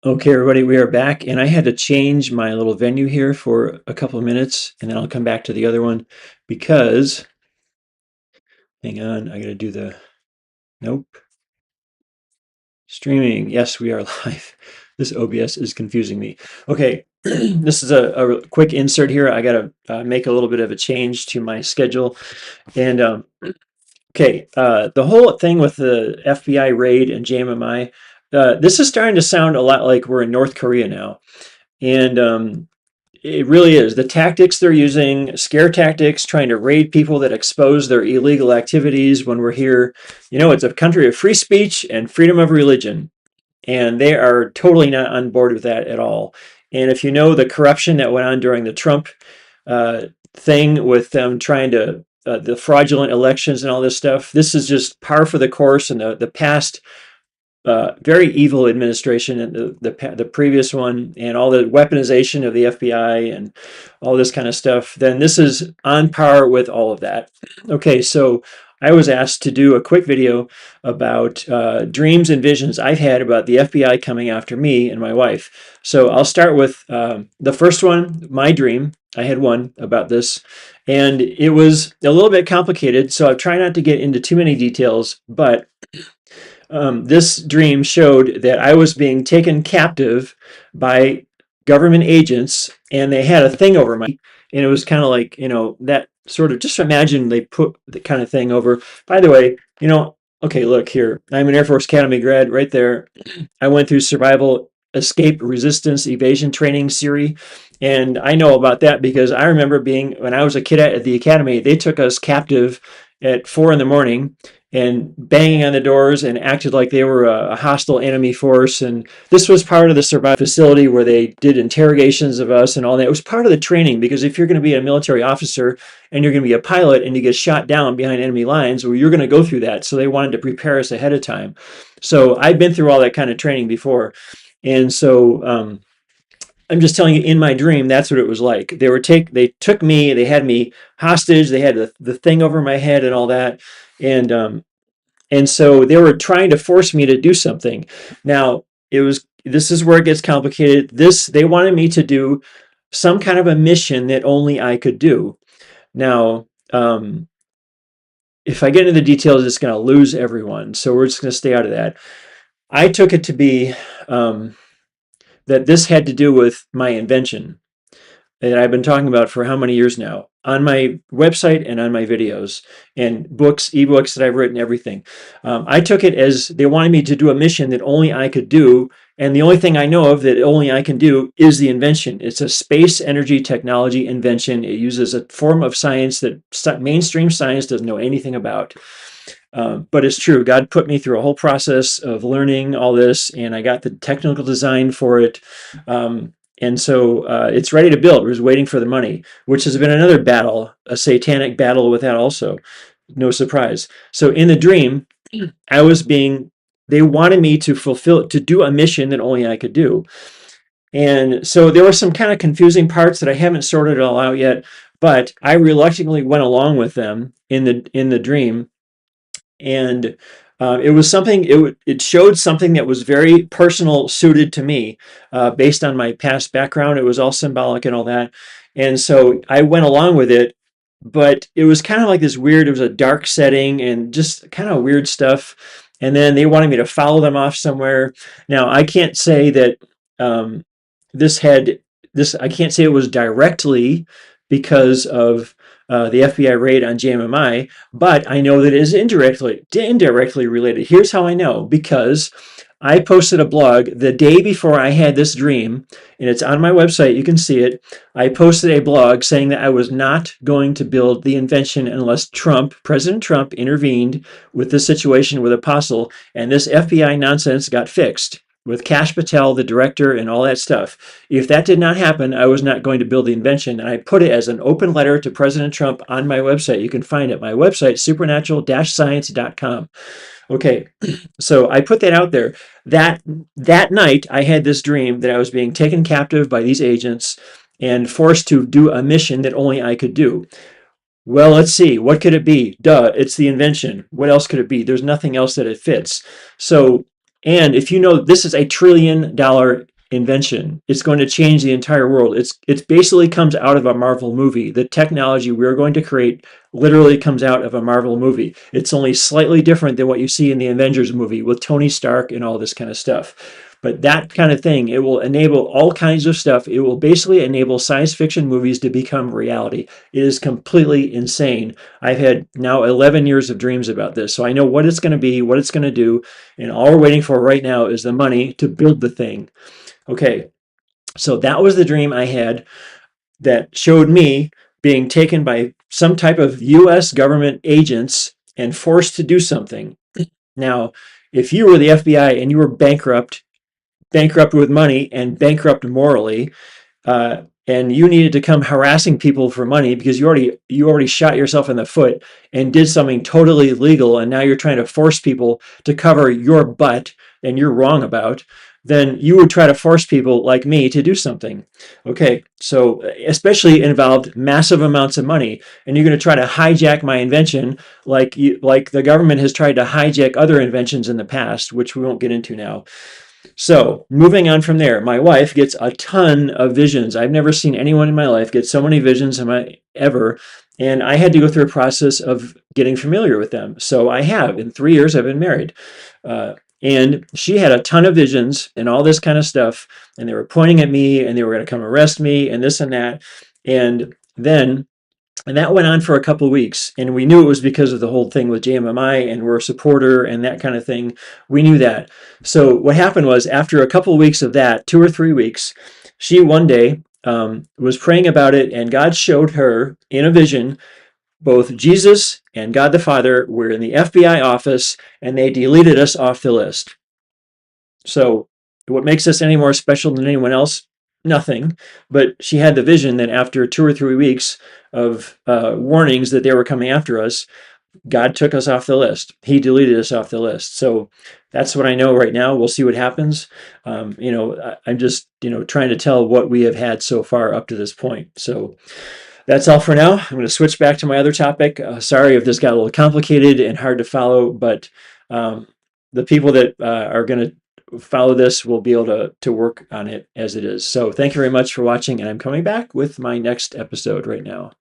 Okay, everybody, we are back, and I had to change my little venue here for a couple of minutes, and then I'll come back to the other one because, hang on, I gotta do the, nope, streaming. Yes, we are live. This OBS is confusing me. Okay, this is a quick insert here. I gotta make a little bit of a change to my schedule, and okay, the whole thing with the FBI raid and JMMI, this is starting to sound a lot like we're in North Korea now. And it really is. The tactics they're using, scare tactics, trying to raid people that expose their illegal activities when we're here. You know, it's a country of free speech and freedom of religion, and they are totally not on board with that at all. And if you know the corruption that went on during the Trump thing with them trying to, the fraudulent elections and all this stuff, this is just par for the course in the past very evil administration and the previous one, and all the weaponization of the FBI and all this kind of stuff, then this is on par with all of that. Okay, so I was asked to do a quick video about dreams and visions I've had about the FBI coming after me and my wife. So I'll start with the first one, my dream. I had one about this, and it was a little bit complicated, so I'll try not to get into too many details, but this dream showed that I was being taken captive by government agents, and they had a thing over my, and it was kind of like, you know, that sort of, just imagine they put the kind of thing over. By the way, you know, okay, look here, I'm an Air Force Academy grad right there. I went through survival, escape, resistance, evasion training series. And I know about that because I remember being, when I was a kid at the academy, they took us captive at 4 in the morning and banging on the doors and acted like they were a hostile enemy force. And this was part of the survival facility where they did interrogations of us and all that. It was part of the training, because if you're going to be a military officer and you're going to be a pilot and you get shot down behind enemy lines, well, you're going to go through that. So they wanted to prepare us ahead of time. So I've been through all that kind of training before. And so I'm just telling you, in my dream, that's what it was like. They took me, they had me hostage, they had the thing over my head and all that. And so they were trying to force me to do something. Now, this is where it gets complicated. They wanted me to do some kind of a mission that only I could do. Now, if I get into the details, it's going to lose everyone. So we're just going to stay out of that. I took it to be that this had to do with my invention that I've been talking about for how many years now, on my website and on my videos and books, ebooks that I've written, everything. I took it as they wanted me to do a mission that only I could do, and the only thing I know of that only I can do is the invention. It's a space energy technology invention. It uses a form of science that mainstream science doesn't know anything about. But it's true. God put me through a whole process of learning all this, and I got the technical design for it. And so it's ready to build. We're just waiting for the money, which has been another battle, a satanic battle with that also. No surprise. So in the dream, they wanted me to do a mission that only I could do. And so there were some kind of confusing parts that I haven't sorted it all out yet, but I reluctantly went along with them in the dream. And it was something, it showed something that was very personal, suited to me, based on my past background. It was all symbolic and all that. And so I went along with it, but it was kind of like this weird, it was a dark setting and just kind of weird stuff. And then they wanted me to follow them off somewhere. Now, I can't say that I can't say it was directly because of the FBI raid on JMMI, but I know that it is indirectly related. Here's how I know: because I posted a blog the day before I had this dream, and it's on my website. You can see it. I posted a blog saying that I was not going to build the invention unless President Trump, intervened with the situation with Apostle, and this FBI nonsense got fixed with Kash Patel, the director, and all that stuff. If that did not happen, I was not going to build the invention. And I put it as an open letter to President Trump on my website. You can find it, my website, supernatural-science.com. Okay, so I put that out there. That night, I had this dream that I was being taken captive by these agents and forced to do a mission that only I could do. Well, let's see. What could it be? Duh, it's the invention. What else could it be? There's nothing else that it fits. So, and if you know, this is $1 trillion invention. It's going to change the entire world. It basically comes out of a Marvel movie. The technology we're going to create literally comes out of a Marvel movie. It's only slightly different than what you see in the Avengers movie with Tony Stark and all this kind of stuff. But that kind of thing, it will enable all kinds of stuff. It will basically enable science fiction movies to become reality. It is completely insane. I've had now 11 years of dreams about this. So I know what it's going to be, what it's going to do. And all we're waiting for right now is the money to build the thing. Okay, so that was the dream I had that showed me being taken by some type of US government agents and forced to do something. Now, if you were the FBI and you were bankrupt with money and bankrupt morally, and you needed to come harassing people for money because you already shot yourself in the foot and did something totally illegal, and now you're trying to force people to cover your butt and you're wrong about, then you would try to force people like me to do something. Okay, so especially involved massive amounts of money, and you're going to try to hijack my invention like the government has tried to hijack other inventions in the past, which we won't get into now. So, moving on from there, my wife gets a ton of visions. I've never seen anyone in my life get so many visions ever. And I had to go through a process of getting familiar with them. So I have. In 3 years, I've been married. And she had a ton of visions and all this kind of stuff. And they were pointing at me and they were going to come arrest me and this and that. And then and that went on for a couple of weeks. And we knew it was because of the whole thing with JMMI and we're a supporter and that kind of thing. We knew that. So what happened was after a couple of weeks of that, 2 or 3 weeks, she one day was praying about it, and God showed her in a vision both Jesus and God the Father were in the FBI office and they deleted us off the list. So what makes us any more special than anyone else? Nothing. But she had the vision that after 2 or 3 weeks of warnings that they were coming after us, God took us off the list. He deleted us off the list. So that's what I know right now. We'll see what happens. I'm just, trying to tell what we have had so far up to this point. So that's all for now. I'm going to switch back to my other topic. Sorry if this got a little complicated and hard to follow, but the people that are going to follow this will be able to work on it as it is. So thank you very much for watching, and I'm coming back with my next episode right now.